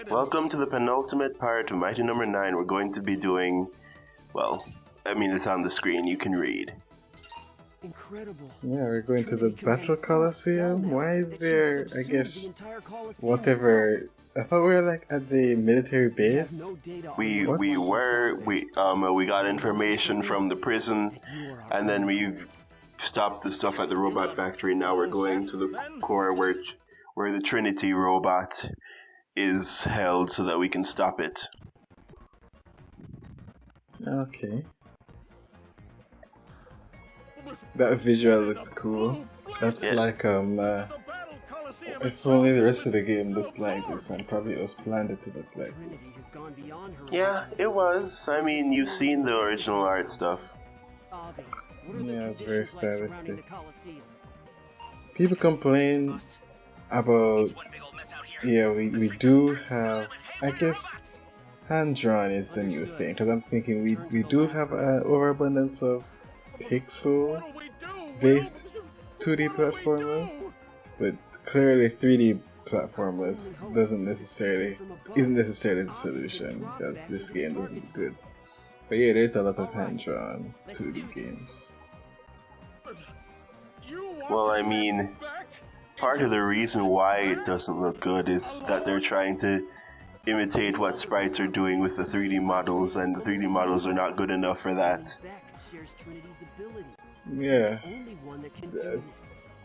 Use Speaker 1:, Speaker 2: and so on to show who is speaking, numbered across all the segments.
Speaker 1: Welcome to the penultimate part of Mighty Number 9. We're going to be doing, well, I mean it's on the screen, you can read.
Speaker 2: Incredible.
Speaker 3: Yeah, we're going to the Battle Coliseum. Why is there, I guess, whatever... I thought we were like at the military base.
Speaker 1: We got information from the prison, and then we stopped the stuff at the robot factory. Now we're going to the core where the Trinity robot is held so that we can stop it.
Speaker 3: Okay. That visual looked cool. That's like if only the rest of the game looked like this, and probably it was planned to look like this.
Speaker 1: Yeah, it was. I mean, you've seen the original art stuff.
Speaker 3: Yeah, it was very stylistic. People complain about... Yeah, we do have... I guess hand-drawn is the new thing, because I'm thinking we do have an overabundance of pixel-based 2D platformers, but clearly 3D platformers isn't necessarily the solution, because this game doesn't look good. But yeah, there's a lot of hand-drawn 2D games.
Speaker 1: Well, I mean, part of the reason why it doesn't look good is that they're trying to imitate what sprites are doing with the 3D models, and the 3D models are not good enough for that.
Speaker 3: Yeah.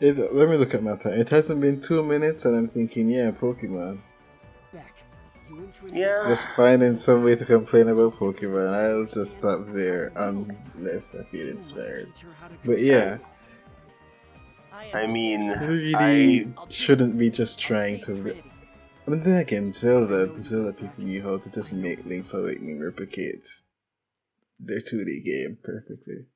Speaker 3: Let me look at my time. It hasn't been 2 minutes and I'm thinking, yeah, Pokemon.
Speaker 1: Yeah.
Speaker 3: Just finding some way to complain about Pokemon. I'll just stop there unless I feel inspired. But yeah.
Speaker 1: I mean,
Speaker 3: 3D shouldn't be just trying to... But then again, Zelda people knew how to just make Link's Awakening replicate their 2D game perfectly.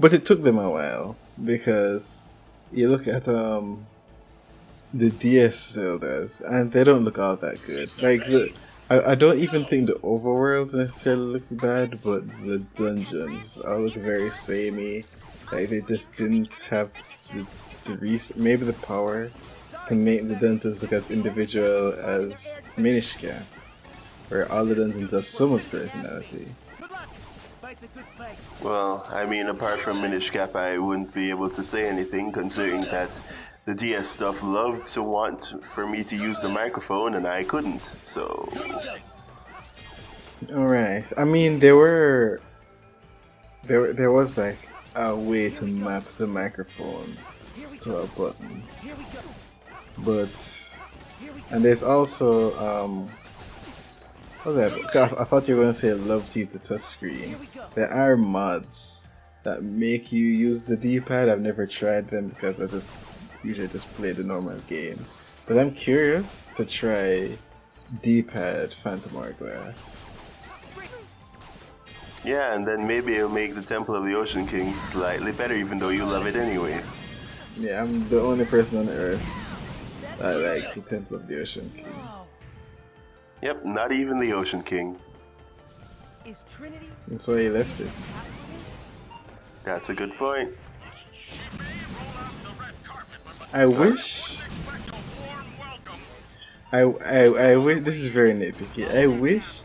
Speaker 3: But it took them a while, because you look at the DS Zeldas, and they don't look all that good. Like, I don't even think the overworld necessarily looks bad, but the dungeons all look very samey. Like, they just didn't have maybe the power to make the dungeons look as individual as Minish Cap, where all the dungeons have so much personality.
Speaker 1: Well, I mean, apart from Minish Cap, I wouldn't be able to say anything, considering that the DS stuff loved to want for me to use the microphone, and I couldn't, so...
Speaker 3: Alright, I mean, there was like a way to map the microphone to a button, and there's also, I thought you were going to say love to use the touchscreen. There are mods that make you use the D-pad. I've never tried them because I usually just play the normal game. But I'm curious to try D-pad Phantom Hourglass.
Speaker 1: Yeah, and then maybe it'll make the Temple of the Ocean King slightly better, even though you love it anyways.
Speaker 3: Yeah, I'm the only person on Earth that likes the Temple of the Ocean King.
Speaker 1: Yep, not even the Ocean King.
Speaker 3: That's why he left it.
Speaker 1: That's a good point.
Speaker 3: I wish... I wish... This is very nitpicky. I wish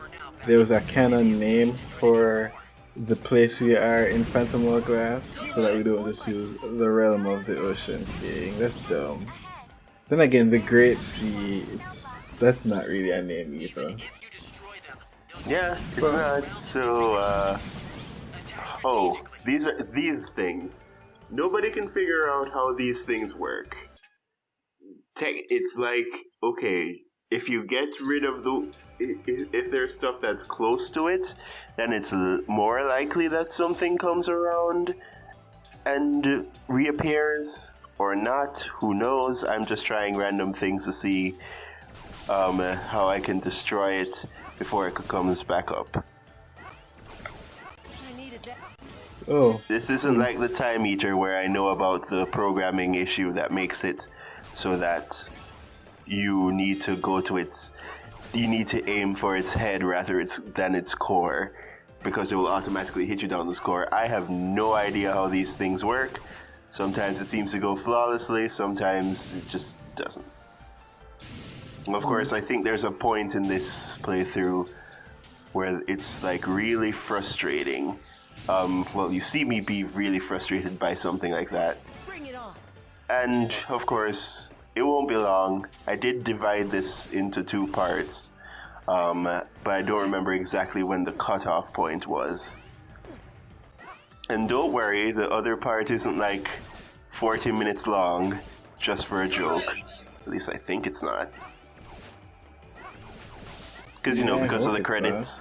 Speaker 3: there was a canon name for the place we are in Phantom Hourglass, so that we don't just use the realm of the Ocean King. That's dumb. Then again, the Great Sea, that's not really a name either.
Speaker 1: Yeah, it's not. So, oh, these things. Nobody can figure out how these things work. It's like, okay, if you get rid of if there's stuff that's close to it, then it's more likely that something comes around and reappears, or not, who knows. I'm just trying random things to see how I can destroy it before it comes back up.
Speaker 3: Oh.
Speaker 1: This isn't like the Time Eater where I know about the programming issue that makes it so that you need to you need to aim for its head rather than its core, because it will automatically hit you down the score. I have no idea how these things work, Sometimes it seems to go flawlessly, sometimes it just doesn't. And of course, I think there's a point in this playthrough where it's like really frustrating. Well, you see me be really frustrated by something like that.
Speaker 2: Bring it on.
Speaker 1: And of course, it won't be long. I did divide this into 2 parts, but I don't remember exactly when the cutoff point was. And don't worry, the other part isn't like 40 minutes long just for a joke. At least I think it's not. Because, you know,
Speaker 3: Yeah, I
Speaker 1: because of
Speaker 3: hope
Speaker 1: the
Speaker 3: it's
Speaker 1: credits.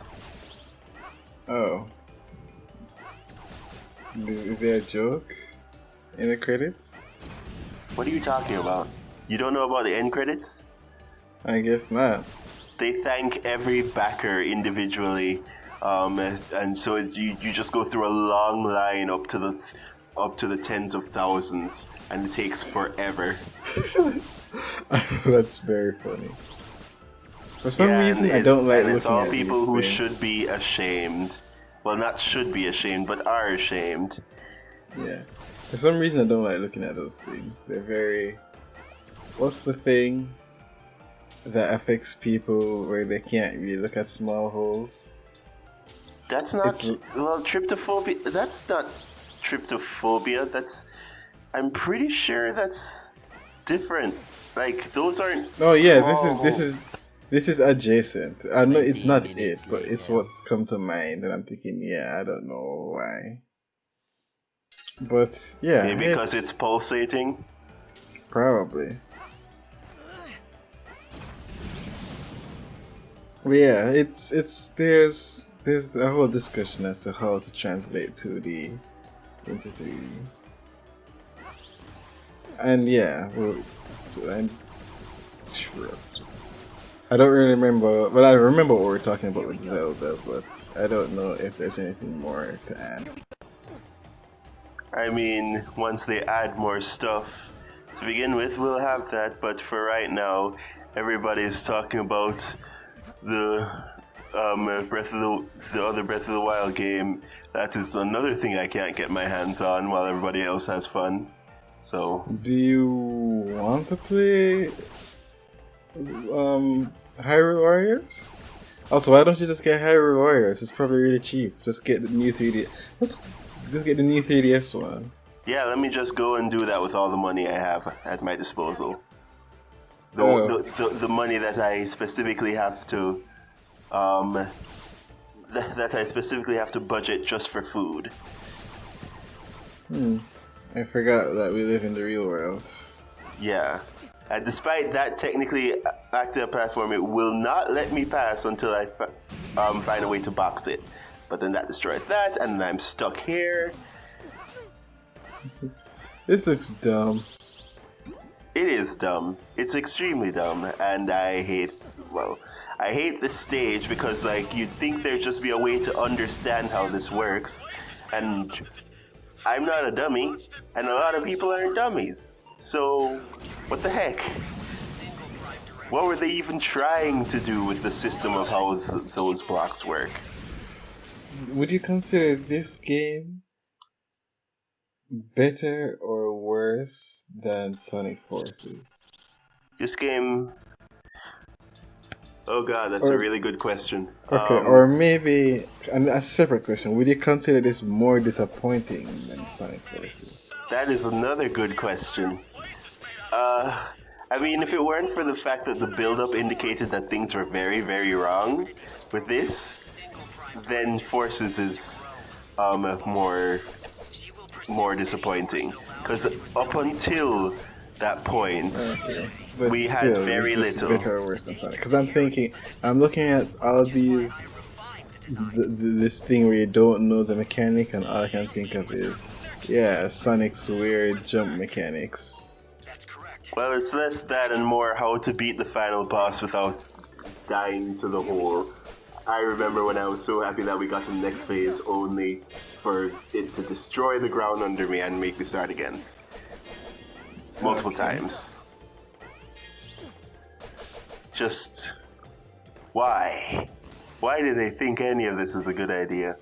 Speaker 3: Oh. Is there a joke in the credits?
Speaker 1: What are you talking about? You don't know about the end credits?
Speaker 3: I guess not.
Speaker 1: They thank every backer individually, and so you just go through a long line up to the tens of thousands, and it takes forever.
Speaker 3: That's very funny. For some
Speaker 1: Yeah,
Speaker 3: reason,
Speaker 1: and
Speaker 3: I don't like
Speaker 1: and it's
Speaker 3: looking
Speaker 1: all
Speaker 3: at
Speaker 1: people
Speaker 3: these
Speaker 1: who
Speaker 3: things.
Speaker 1: should be ashamed. Well, not should be ashamed, but are ashamed.
Speaker 3: Yeah. For some reason, I don't like looking at those things. They're very. What's the thing that affects people where they can't really look at small holes?
Speaker 1: That's not
Speaker 3: It's-
Speaker 1: well, tryptophobia. That's not tryptophobia. I'm pretty sure that's different. Like those aren't.
Speaker 3: Oh yeah,
Speaker 1: small
Speaker 3: this is adjacent. I know it's not it, but it's what's come to mind, and I'm thinking, yeah, I don't know why. But yeah,
Speaker 1: Okay, because it's pulsating.
Speaker 3: probably. But yeah, it's there's a whole discussion as to how to translate 2D into 3D. And yeah, I don't really remember. Well, I remember what we were talking about with Zelda, but I don't know if there's anything more to add.
Speaker 1: I mean, once they add more stuff to begin with, we'll have that. But for right now, everybody's talking about the the other Breath of the Wild game. That is another thing I can't get my hands on while everybody else has fun. So
Speaker 3: Do you want to play Hyrule Warriors? Also, why don't you just get Hyrule Warriors? It's probably really cheap. Just get the new 3D. Just get the new 3DS one.
Speaker 1: yeah, let me just go and do that with all the money I have at my disposal. The money that I specifically have to that I specifically have to budget just for food.
Speaker 3: I forgot that we live in the real world.
Speaker 1: Yeah. And despite that technically active platform, it will not let me pass until I find a way to box it. But then that destroys that, and I'm stuck here.
Speaker 3: This looks dumb.
Speaker 1: It is dumb. It's extremely dumb, and I hate this stage because, like, you'd think there'd just be a way to understand how this works, and I'm not a dummy, and a lot of people aren't dummies. So, what the heck? What were they even trying to do with the system of how those blocks work?
Speaker 3: Would you consider this game better or worse than Sonic Forces?
Speaker 1: This game... Oh god, that's a really good question.
Speaker 3: Okay, or maybe a separate question. Would you consider this more disappointing than Sonic Forces?
Speaker 1: That is another good question. I mean, if it weren't for the fact that the build-up indicated that things were very, very wrong with this, then Forces is more disappointing. Because up until that point,
Speaker 3: Okay, but
Speaker 1: we had
Speaker 3: still,
Speaker 1: very
Speaker 3: is this
Speaker 1: little.
Speaker 3: better or worse than Sonic? Because I'm looking at all these, this thing where you don't know the mechanic, and all I can think of is, yeah, Sonic's weird jump mechanics.
Speaker 1: Well, it's less that and more how to beat the final boss without dying to the hole. I remember when I was so happy that we got to the next phase only for it to destroy the ground under me and make me start again. Multiple times. Just... why? Why do they think any of this is a good idea?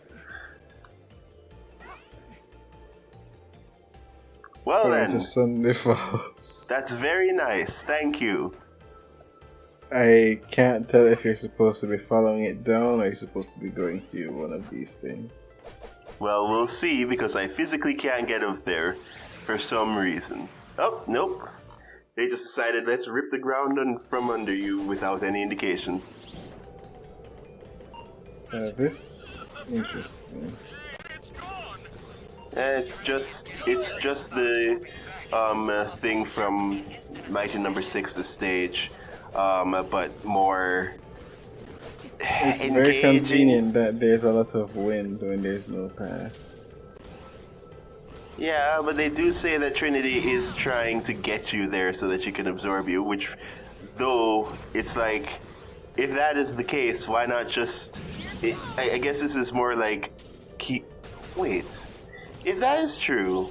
Speaker 1: Well
Speaker 3: Going to
Speaker 1: then,
Speaker 3: Sunday Falls.
Speaker 1: that's very nice. Thank you.
Speaker 3: I can't tell if you're supposed to be following it down or you're supposed to be going through one of these things.
Speaker 1: Well, we'll see because I physically can't get up there for some reason. Oh, nope. They just decided let's rip the ground from under you without any indication.
Speaker 3: This interesting.
Speaker 1: It's just the thing from Mighty Number 6's stage, but more
Speaker 3: It's very
Speaker 1: engaging.
Speaker 3: convenient that there's a lot of wind when there's no path.
Speaker 1: Yeah, but they do say that Trinity is trying to get you there so that she can absorb you, which, though, it's like, if that is the case, why not just... I guess this is more like... Wait. If that is true,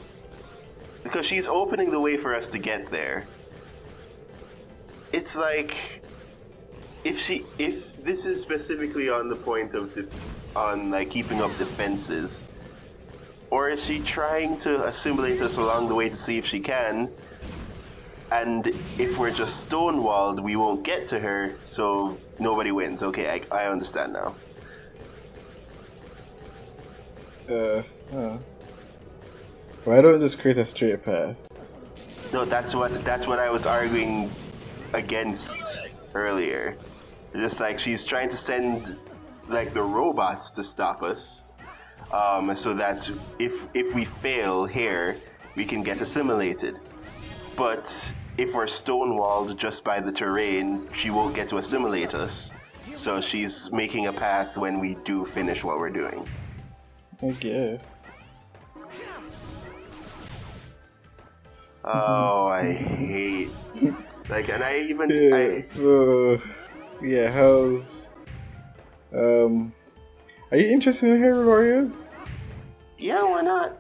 Speaker 1: because she's opening the way for us to get there, it's like... If this is specifically on the point of... keeping up defenses... Or is she trying to assimilate us along the way to see if she can? And if we're just stonewalled, we won't get to her, so nobody wins. Okay, I understand now.
Speaker 3: Why don't we just create a straight path?
Speaker 1: No, that's what I was arguing against earlier. Just like she's trying to send like the robots to stop us. So that if we fail here, we can get assimilated. But if we're stonewalled just by the terrain, she won't get to assimilate us. So she's making a path when we do finish what we're doing.
Speaker 3: I guess.
Speaker 1: Oh, I hate... Like, and I even...
Speaker 3: Yeah, so... Yeah, how's... Are you interested in Hero Warriors?
Speaker 1: Yeah, why not?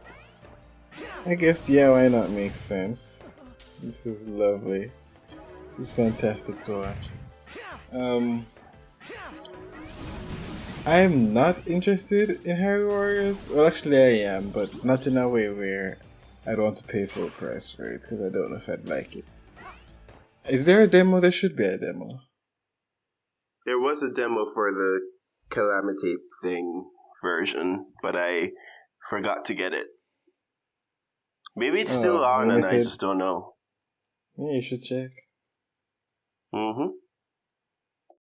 Speaker 3: I guess, yeah, why not makes sense. This is lovely. This is fantastic to watch. I'm not interested in Hero Warriors. Well, actually I am, but not in a way where I don't want to pay full price for it, because I don't know if I'd like it. Is there a demo? There should be a demo.
Speaker 1: There was a demo for the Calamity thing version, but I forgot to get it. Maybe it's still on and I
Speaker 3: limited.
Speaker 1: just don't know.
Speaker 3: Yeah, you should check.
Speaker 1: Mm-hmm.